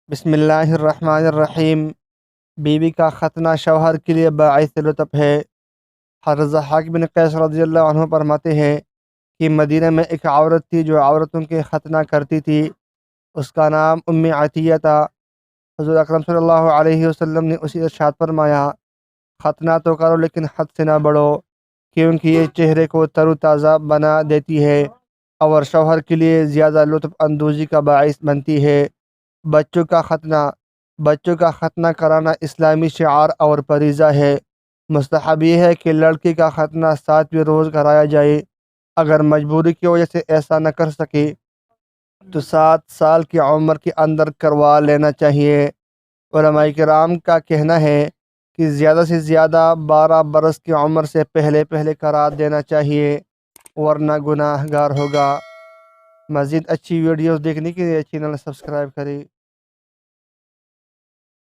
بسم اللہ الرحمن الرحیم۔ بیوی کا ختنہ شوہر کے لیے باعث لطف ہے۔ حضرت ضحاک بن قیس رضی اللہ عنہ فرماتے ہیں کہ مدینہ میں ایک عورت تھی جو عورتوں کے ختنہ کرتی تھی۔ اس کا نام ام عطیہ تھا۔ حضور اکرم صلی اللہ علیہ وسلم نے اسی ارشاد فرمایا، ختنہ تو کرو لیکن حد سے نہ بڑھو، کیونکہ یہ چہرے کو تر و تازہ بنا دیتی ہے اور شوہر کے لیے زیادہ لطف اندوزی کا باعث بنتی ہے۔ بچوں کا ختنہ کرانا اسلامی شعار اور فریضہ ہے۔ مستحب یہ ہے کہ لڑکی کا ختنہ 7ویں روز کرایا جائے۔ اگر مجبوری کی وجہ سے ایسا نہ کر سکے تو 7 سال کی عمر کے اندر کروا لینا چاہیے۔ علماء کرام کا کہنا ہے کہ زیادہ سے زیادہ 12 برس کی عمر سے پہلے کرا دینا چاہیے، ورنہ گناہ گار ہوگا۔ مزید اچھی ویڈیوز دیکھنے کے لیے چینل سبسکرائب کریں۔